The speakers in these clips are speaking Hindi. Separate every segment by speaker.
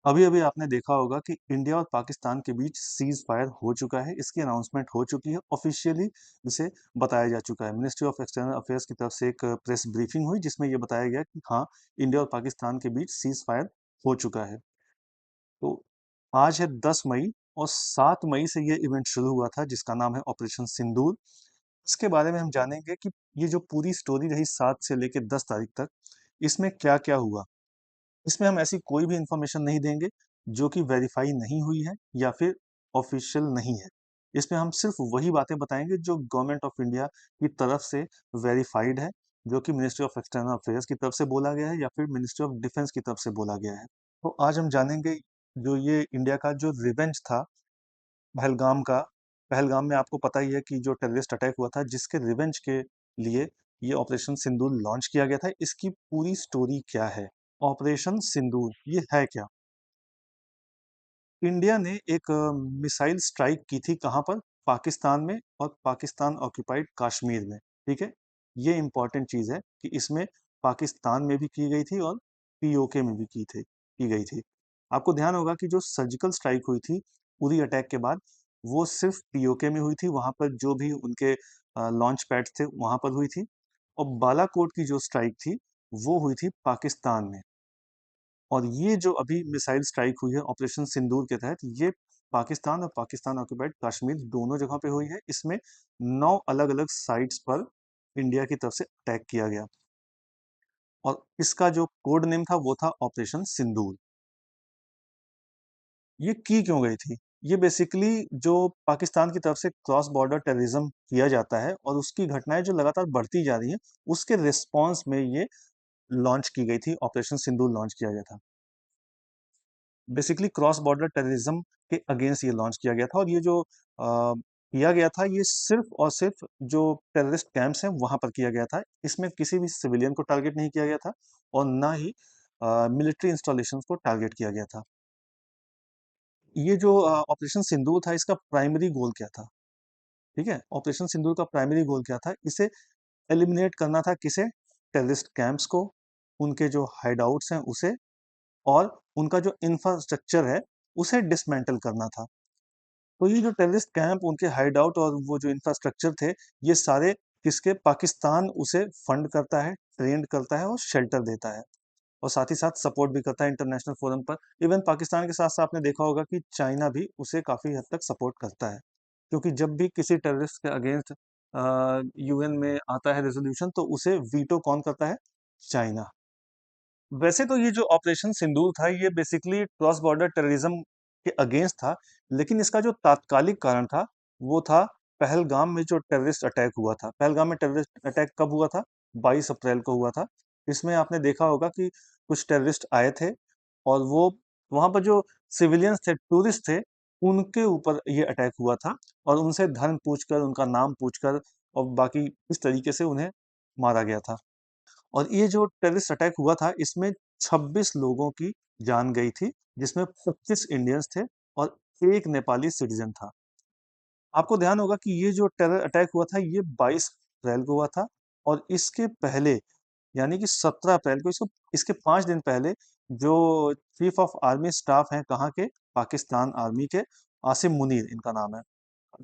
Speaker 1: अभी अभी आपने देखा होगा कि इंडिया और पाकिस्तान के बीच सीज फायर हो चुका है। इसकी अनाउंसमेंट हो चुकी है, ऑफिशियली इसे बताया जा चुका है। मिनिस्ट्री ऑफ एक्सटर्नल अफेयर्स की तरफ से एक प्रेस ब्रीफिंग हुई जिसमें यह बताया गया कि हाँ, इंडिया और पाकिस्तान के बीच सीज फायर हो चुका है। तो आज है 10 मई और 7 मई से ये इवेंट शुरू हुआ था जिसका नाम है ऑपरेशन सिंदूर। इसके बारे में हम जानेंगे कि ये जो पूरी स्टोरी रही 7 से लेकर 10 तारीख तक, इसमें क्या क्या हुआ। इसमें हम ऐसी कोई भी इंफॉर्मेशन नहीं देंगे जो कि वेरीफाई नहीं हुई है या फिर ऑफिशियल नहीं है। इसमें हम सिर्फ वही बातें बताएंगे जो गवर्नमेंट ऑफ इंडिया की तरफ से वेरीफाइड है, जो कि मिनिस्ट्री ऑफ एक्सटर्नल अफेयर्स की तरफ से बोला गया है या फिर मिनिस्ट्री ऑफ डिफेंस की तरफ से बोला गया है। तो आज हम जानेंगे जो ये इंडिया का जो रिवेंज था पहलगाम का। पहलगाम में आपको पता ही है कि जो टेररिस्ट अटैक हुआ था जिसके रिवेंज के लिए ये ऑपरेशन सिंदूर लॉन्च किया गया था। इसकी पूरी स्टोरी क्या है, ऑपरेशन सिंदूर ये है क्या। इंडिया ने एक मिसाइल स्ट्राइक की थी कहाँ पर, पाकिस्तान में और पाकिस्तान ऑक्यूपाइड कश्मीर में। ठीक है, ये इंपॉर्टेंट चीज है कि इसमें पाकिस्तान में भी की गई थी और पीओके में भी की गई थी। आपको ध्यान होगा कि जो सर्जिकल स्ट्राइक हुई थी उरी अटैक के बाद, वो सिर्फ पीओके में हुई थी। वहां पर जो भी उनके लॉन्च पैड थे वहां पर हुई थी। और बालाकोट की जो स्ट्राइक थी वो हुई थी पाकिस्तान में। और ये जो अभी मिसाइल स्ट्राइक हुई है ऑपरेशन सिंदूर के तहत, ये पाकिस्तान और पाकिस्तान ऑक्यूपाइड कश्मीर दोनों जगह पे हुई है। इसमें 9 अलग अलग साइट्स पर इंडिया की तरफ से अटैक किया गया और इसका जो कोड नेम था वो था ऑपरेशन सिंदूर। ये की क्यों गई थी, ये बेसिकली जो पाकिस्तान की तरफ से क्रॉस बॉर्डर टेररिज्म किया जाता है और उसकी घटनाएं जो लगातार बढ़ती जा रही हैं, उसके रिस्पॉन्स में ये लॉन्च की गई थी, ऑपरेशन सिंदूर लॉन्च किया गया था। बेसिकली क्रॉस बॉर्डर टेररिज्म के अगेंस्ट ये लॉन्च किया गया था। और ये जो किया गया था ये सिर्फ और सिर्फ जो टेररिस्ट कैंप्स हैं वहां पर किया गया था। इसमें किसी भी सिविलियन को टारगेट नहीं किया गया था और ना ही मिलिट्री इंस्टॉलेशंस को टारगेट किया गया था। ये जो ऑपरेशन सिंदूर था इसका प्राइमरी गोल क्या था, ठीक है, ऑपरेशन सिंदूर का प्राइमरी गोल क्या था, इसे एलिमिनेट करना था। किसे, टेररिस्ट कैंप्स को, उनके जो हाइडआउट्स हैं उसे, और उनका जो इंफ्रास्ट्रक्चर है उसे डिसमेंटल करना था। तो ये जो टेररिस्ट कैंप, उनके हाइडआउट और वो जो इंफ्रास्ट्रक्चर थे, ये सारे किसके, पाकिस्तान उसे फंड करता है, ट्रेंड करता है और शेल्टर देता है और साथ ही साथ सपोर्ट भी करता है इंटरनेशनल फोरम पर। इवन पाकिस्तान के साथ साथ आपने देखा होगा कि चाइना भी उसे काफी हद तक सपोर्ट करता है, क्योंकि जब भी किसी टेररिस्ट के अगेंस्ट यूएन में आता है रेजोल्यूशन तो उसे वीटो कौन करता है, चाइना। वैसे तो ये जो ऑपरेशन सिंदूर था ये बेसिकली क्रॉस बॉर्डर टेररिज्म के अगेंस्ट था, लेकिन इसका जो तात्कालिक कारण था वो था पहलगाम में जो टेररिस्ट अटैक हुआ था। पहलगाम में टेररिस्ट अटैक कब हुआ था, 22 अप्रैल को हुआ था। इसमें आपने देखा होगा कि कुछ टेररिस्ट आए थे और वो वहां पर जो सिविलियंस थे, टूरिस्ट थे, उनके ऊपर ये अटैक हुआ था और उनसे धर्म पूछकर, उनका नाम पूछकर और बाकी इस तरीके से उन्हें मारा गया था। और ये जो टेररिस्ट अटैक हुआ था इसमें 26 लोगों की जान गई थी, जिसमें 25 इंडियंस थे और एक नेपाली सिटीजन था। आपको ध्यान होगा कि ये जो टेरर अटैक हुआ था ये 22 अप्रैल को हुआ था और इसके पहले यानी कि 17 अप्रैल को, इसको इसके 5 दिन पहले जो चीफ ऑफ आर्मी स्टाफ हैं कहाँ के, पाकिस्तान आर्मी के, आसिम मुनीर इनका नाम है,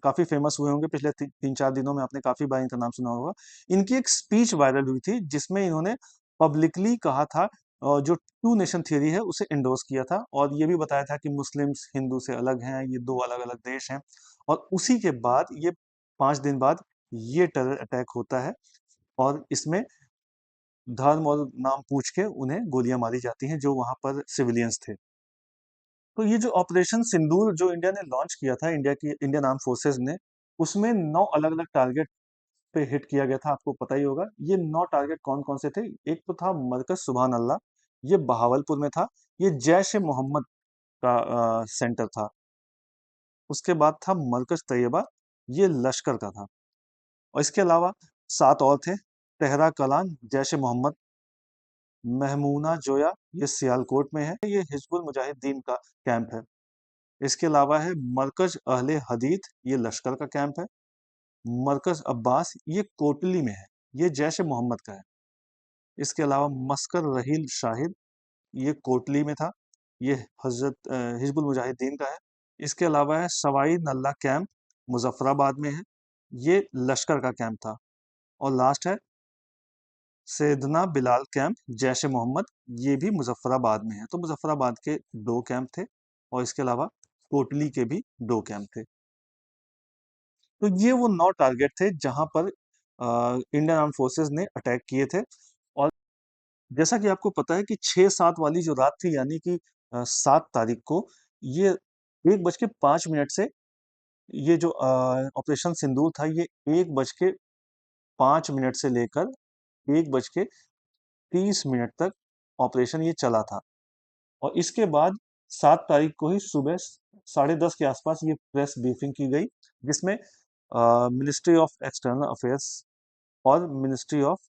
Speaker 1: काफी फेमस हुए होंगे पिछले 3-4 दिनों में, आपने काफी बार इनका नाम सुना होगा। इनकी एक स्पीच वायरल हुई थी जिसमें इन्होंने पब्लिकली कहा था, जो टू नेशन थियरी है उसे इंडोर्स किया था और ये भी बताया था कि मुस्लिम्स हिंदू से अलग हैं, ये दो अलग अलग देश हैं। और उसी के बाद ये 5 दिन बाद ये टेरर अटैक होता है और इसमें धर्म और नाम पूछ के उन्हें गोलियां मारी जाती हैं जो वहां पर सिविलियंस थे। तो ये जो ऑपरेशन सिंदूर जो इंडिया ने लॉन्च किया था, इंडियन आर्म फोर्सेज ने, उसमें 9 अलग-अलग टारगेट पे हिट किया गया था। आपको पता ही होगा ये 9 टारगेट कौन-कौन से थे। एक तो था मरकज सुबहान अल्लाह, ये बहावलपुर में था, ये जैश ए मोहम्मद का सेंटर था। उसके बाद था मरकज तैयबा, ये लश्कर का था। और इसके अलावा 7 और थे, तेहरा कलान जैश ए मोहम्मद, महमूना जोया ये सियालकोट में है, ये हिजबुल मुजाहिदीन का कैंप है। इसके अलावा है मरकज अहले हदीद, ये लश्कर का कैंप है। मरकज अब्बास ये कोटली में है, ये जैश ए मोहम्मद का है। इसके अलावा मस्कर रहील शाहिद, ये कोटली में था, ये हजरत हिजबुल मुजाहिदीन का है। इसके अलावा है सवाई नल्ला कैंप, मुजफ्फराबाद में है, ये लश्कर का कैंप था। और लास्ट है सैयदना बिलाल कैंप, जैश ए मोहम्मद, ये भी मुजफ्फराबाद में है। तो मुजफ्फराबाद के 2 कैंप थे और इसके अलावा कोटली के भी 2 कैंप थे। तो ये वो 9 टारगेट थे जहां पर इंडियन आर्म फोर्सेस ने अटैक किए थे। और जैसा कि आपको पता है कि 6-7 वाली जो रात थी, यानी कि 7 तारीख को, ये 1:05 से ये जो ऑपरेशन सिंदूर था, ये 1:05 से लेकर 1:30 तक ऑपरेशन ये चला था। और इसके बाद 7 तारीख को ही सुबह 10:30 के आसपास ये प्रेस ब्रीफिंग की गई, जिसमें मिनिस्ट्री ऑफ एक्सटर्नल अफेयर्स और मिनिस्ट्री ऑफ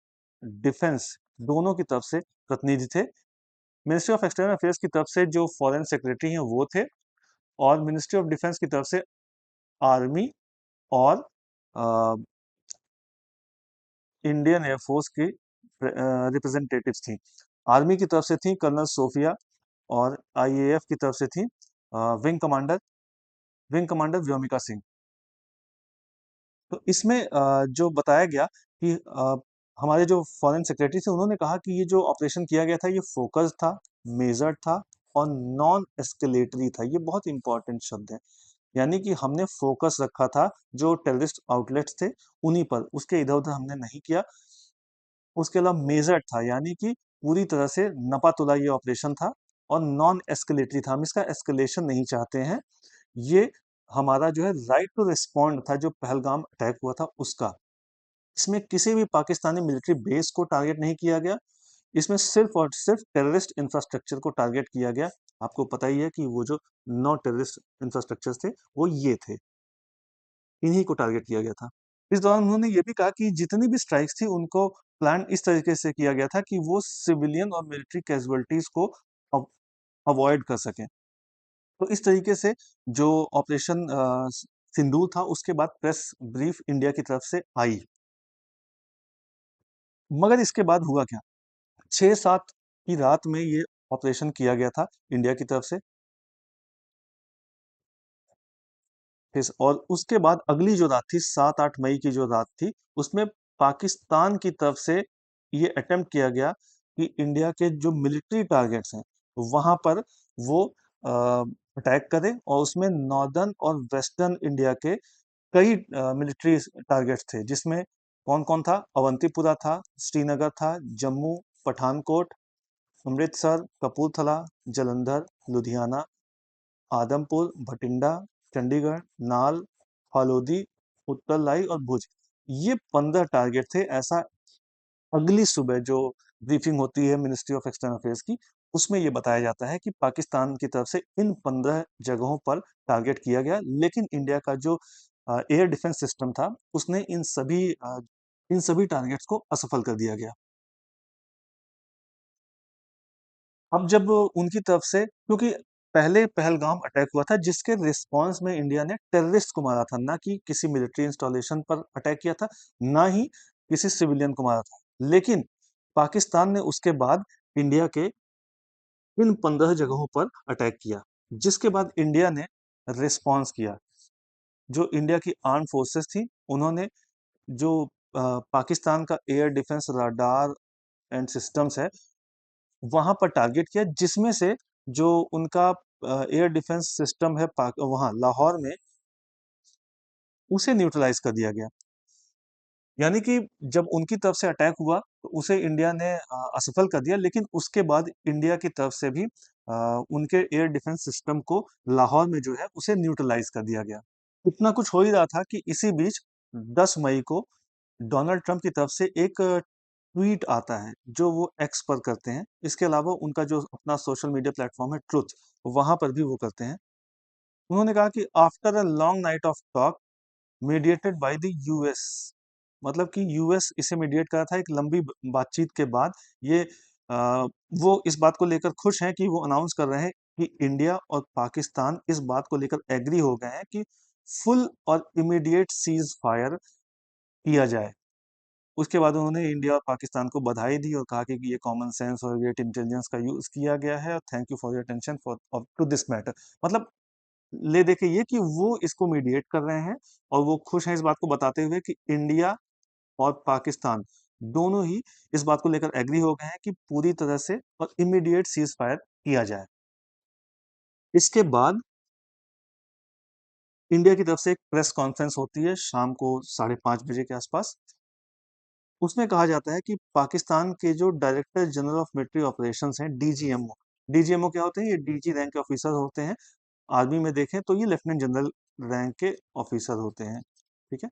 Speaker 1: डिफेंस दोनों की तरफ से प्रतिनिधि थे। मिनिस्ट्री ऑफ एक्सटर्नल अफेयर्स की तरफ से जो फॉरेन सेक्रेटरी हैं वो थे, और मिनिस्ट्री ऑफ डिफेंस की तरफ से आर्मी और इंडियन एयरफोर्स की रिप्रेजेंटेटिव्स थी। आर्मी की तरफ से थी कर्नल सोफिया, और आईएएफ की तरफ से थी विंग कमांडर व्योमिका सिंह। तो इसमें जो बताया गया कि हमारे जो फॉरेन सेक्रेटरी थे, उन्होंने कहा कि ये जो ऑपरेशन किया गया था ये फोकस था, मेजर्ड था और नॉन एस्केलेटरी था। ये बहुत इंपॉर्टेंट शब्द है। यानी कि हमने फोकस रखा था जो टेररिस्ट आउटलेट्स थे उन्हीं पर, उसके इधर उधर हमने नहीं किया। उसके अलावा मेजर्ड था, यानी कि पूरी तरह से नपातुला ये ऑपरेशन था। और नॉन एस्केलेटरी था, हम इसका एस्केलेशन नहीं चाहते हैं। ये हमारा जो है राइट टू रिस्पॉन्ड था, जो पहलगाम अटैक हुआ था उसका। इसमें किसी भी पाकिस्तानी मिलिट्री बेस को टारगेट नहीं किया गया। इसमें सिर्फ और सिर्फ टेररिस्ट इंफ्रास्ट्रक्चर को टारगेट किया गया। आपको पता ही है कि वो जो 9 टेररिस्ट इंफ्रास्ट्रक्चर थे वो ये थे, इन्हीं को टारगेट किया गया था। इस दौरान उन्होंने ये भी कहा कि जितनी भी स्ट्राइक्स थी उनको प्लान इस तरीके से किया गया था कि वो सिविलियन और मिलिट्री कैजुअलिटीज को अवॉइड कर सकें। तो इस तरीके से जो ऑपरेशन सिंदूर था, उसके बाद प्रेस ब्रीफ इंडिया की तरफ से आई। मगर इसके बाद हुआ क्या? 6-7 की रात में ये ऑपरेशन किया गया था इंडिया की तरफ से। और उसके बाद अगली जो रात थी, 7-8 मई की जो रात थी, उसमें पाकिस्तान की तरफ से ये अटेम्प्ट किया गया कि इंडिया के जो मिलिट्री टारगेट्स हैं वहां पर वो अटैक करे, और उसमें नॉर्दर्न और वेस्टर्न इंडिया के कई मिलिट्री टारगेट्स थे, जिसमें कौन कौन था? अवंतीपुरा था, श्रीनगर था, जम्मू, पठानकोट, अमृतसर, कपूरथला, जालंधर, लुधियाना, आदमपुर, भटिंडा, चंडीगढ़, नाल, फालोदी, उत्तरलाई और भुज। ये 15 टारगेट थे। ऐसा अगली सुबह जो ब्रीफिंग होती है मिनिस्ट्री ऑफ एक्सटर्नल अफेयर्स की, उसमें ये बताया जाता है कि पाकिस्तान की तरफ से इन 15 जगहों पर टारगेट किया गया, लेकिन इंडिया का जो एयर डिफेंस सिस्टम था, उसने इन सभी टारगेट्स को असफल कर दिया गया। अब जब उनकी तरफ से, क्योंकि पहले पहलगाम अटैक हुआ था जिसके रिस्पांस में इंडिया ने टेररिस्ट को मारा था, ना कि किसी मिलिट्री इंस्टॉलेशन पर अटैक किया था, ना ही किसी सिविलियन को मारा था। लेकिन पाकिस्तान ने उसके बाद इंडिया के इन 15 जगहों पर अटैक किया, जिसके बाद इंडिया ने रिस्पॉन्स किया। जो इंडिया की आर्म फोर्सेस थी, उन्होंने जो पाकिस्तान का air defence radar and systems है वहां पर टारगेट किया, जिसमें से जो उनका एयर डिफेंस सिस्टम है वहां लाहौर में, उसे न्यूट्रलाइज कर दिया गया। यानी कि जब उनकी तरफ से अटैक हुआ तो उसे इंडिया ने असफल कर दिया, लेकिन उसके बाद इंडिया की तरफ से भी उनके एयर डिफेंस सिस्टम को लाहौर में जो है उसे न्यूट्रलाइज कर दिया गया। इतना कुछ हो ही रहा था कि इसी बीच 10 मई को डोनाल्ड ट्रंप की तरफ से एक ट्वीट आता है जो वो एक्स पर करते हैं। इसके अलावा उनका जो अपना सोशल मीडिया प्लेटफॉर्म है ट्रुथ, वहां पर भी वो करते हैं। उन्होंने कहा कि after a long night of talk mediated by the US, मतलब कि यूएस इसे मीडिएट करा था एक लंबी बातचीत के बाद। ये आ, वो इस बात को लेकर खुश हैं कि वो अनाउंस कर रहे हैं कि इंडिया और पाकिस्तान इस बात को लेकर एग्री हो गए हैं कि फुल और इमीडिएट सीज फायर किया जाए। उसके बाद उन्होंने इंडिया और पाकिस्तान को बधाई दी और कहा कि ये कॉमन सेंस और ग्रेट इंटेलिजेंस का यूज किया गया है और thank you for your attention for to this matter. मतलब ले देखे ये कि वो इसको मीडिएट कर रहे हैं और वो खुश हैं इस बात को बताते हुए कि इंडिया और पाकिस्तान दोनों ही इस बात को लेकर एग्री हो गए हैं कि पूरी तरह से और इमीडिएट सीज फायर किया जाए। इसके बाद इंडिया की तरफ से एक प्रेस कॉन्फ्रेंस होती है शाम को 5:30 बजे के आसपास। उसमें कहा जाता है कि पाकिस्तान के जो director general of military operations हैं, डीजीएमओ। डीजीएमओ क्या होते हैं? ये डीजी रैंक के ऑफिसर होते हैं। आर्मी में देखें तो ये लेफ्टिनेंट जनरल रैंक के ऑफिसर होते हैं। ठीक है।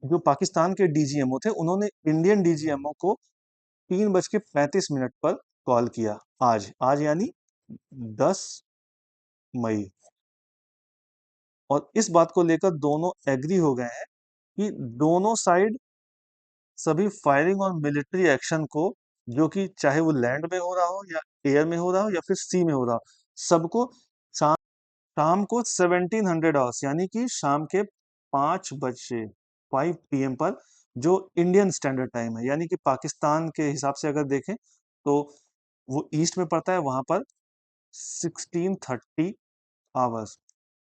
Speaker 1: जो पाकिस्तान के डीजीएमओ थे उन्होंने इंडियन डीजीएमओ को 3:35 पर कॉल किया। आज आज यानी 10 मई। और इस बात को लेकर दोनों एग्री हो गए हैं कि दोनों साइड सभी फायरिंग और मिलिट्री एक्शन को, जो कि चाहे वो लैंड में हो रहा हो या एयर में हो रहा हो या फिर सी में हो रहा हो, सबको शाम शाम को 1700 आवर्स यानी कि शाम के 5 बजे 5 PM पर, जो इंडियन स्टैंडर्ड टाइम है यानी कि पाकिस्तान के हिसाब से अगर देखें तो वो ईस्ट में पड़ता है, वहां पर 16:30 आवर्स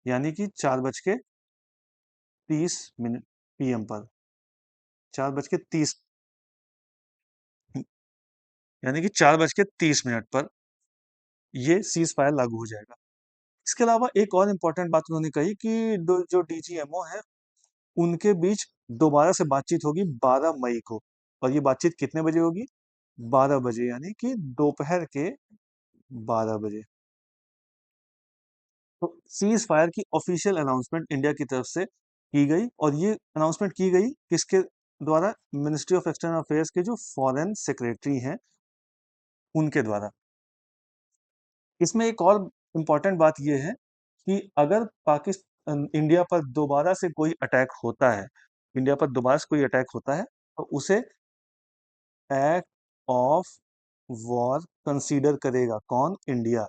Speaker 1: यानी कि 4:30 PM पर, 4:30 यानी कि 4:30 पर ये सीज फायर लागू हो जाएगा। इसके अलावा एक और इम्पोर्टेंट बात उन्होंने कही कि जो डीजीएमओ है उनके बीच दोबारा से बातचीत होगी 12 मई को। और ये बातचीत कितने बजे होगी? 12 बजे यानी कि दोपहर के 12 बजे। तो सीज फायर की ऑफिशियल अनाउंसमेंट इंडिया की तरफ से की गई और ये अनाउंसमेंट की गई किसके द्वारा? मिनिस्ट्री ऑफ एक्सटर्नल अफेयर्स के जो फॉरेन सेक्रेटरी हैं उनके द्वारा। इसमें एक और इम्पॉर्टेंट बात यह है कि अगर पाकिस्तान इंडिया पर दोबारा से कोई अटैक होता है, इंडिया पर दोबारा से कोई अटैक होता है तो उसे एक्ट ऑफ वॉर कंसीडर करेगा। कौन? इंडिया।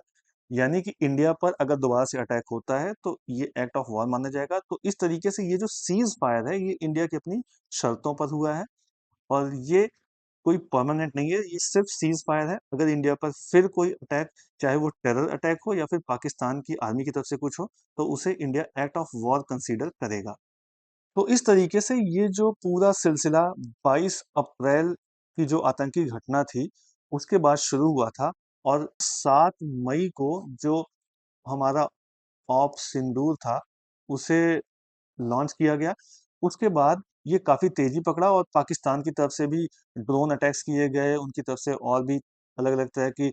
Speaker 1: यानी कि इंडिया पर अगर दोबारा से अटैक होता है तो ये एक्ट ऑफ वॉर माना जाएगा। तो इस तरीके से ये जो सीज फायर है ये इंडिया की अपनी शर्तों पर हुआ है और ये कोई परमानेंट नहीं है, ये सिर्फ सीज फायर है। अगर इंडिया पर फिर कोई अटैक, चाहे वो टेरर अटैक हो या फिर पाकिस्तान की आर्मी की तरफ से कुछ हो, तो उसे India act of war consider करेगा। तो इस तरीके से ये जो पूरा सिलसिला 22 अप्रैल की जो आतंकी घटना थी उसके बाद शुरू हुआ था और 7 मई को जो हमारा ऑप सिंदूर था उसे लॉन्च किया गया। उसके बाद ये काफ़ी तेज़ी पकड़ा और पाकिस्तान की तरफ से भी ड्रोन अटैक्स किए गए, उनकी तरफ से और भी अलग-अलग तरह की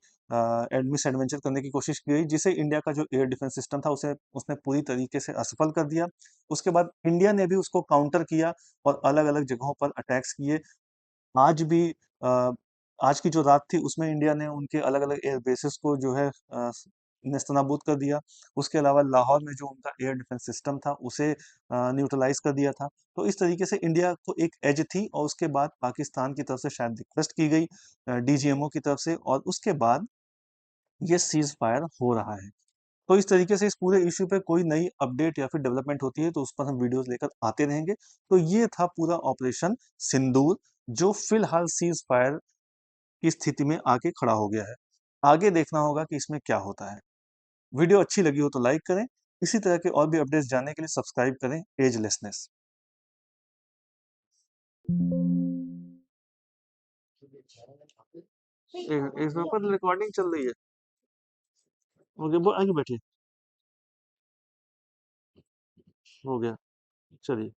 Speaker 1: मिस एडवेंचर करने की कोशिश की गई, जिसे इंडिया का जो एयर डिफेंस सिस्टम था उसे उसने पूरी तरीके से असफल कर दिया। उसके बाद इंडिया ने भी उसको काउंटर किया और अलग-अलग जगहों पर अटैक्स किए। आज भी अ, आज की जो रात थी उसमें इंडिया ने उनके अलग-अलग एयर बेसेस को जो है नेस्तनाबूद कर दिया। उसके अलावा लाहौर में जो उनका एयर डिफेंस सिस्टम था उसे न्यूट्रलाइज़ कर दिया था। तो इस तरीके से इंडिया को एक एज थी और उसके बाद पाकिस्तान की तरफ से शायद रिक्वेस्ट की गई डीजीएमओ की तरफ से और उसके बाद ये सीज़ फायर हो रहा है। तो इस तरीके से इस पूरे इश्यू पे कोई नई अपडेट या फिर डेवलपमेंट होती है तो उस पर हम वीडियोस लेकर आते रहेंगे। तो ये था पूरा ऑपरेशन सिंदूर, जो फिलहाल सीज फायर की स्थिति में आके खड़ा हो गया है। आगे देखना होगा कि इसमें क्या होता है। वीडियो अच्छी लगी हो तो लाइक करें। इसी तरह के और भी अपडेट्स जानने के लिए सब्सक्राइब करें एजलेसनेस। इसमें पर रिकॉर्डिंग चल रही है। ओके, वो आगे बैठिए। हो गया। चलिए।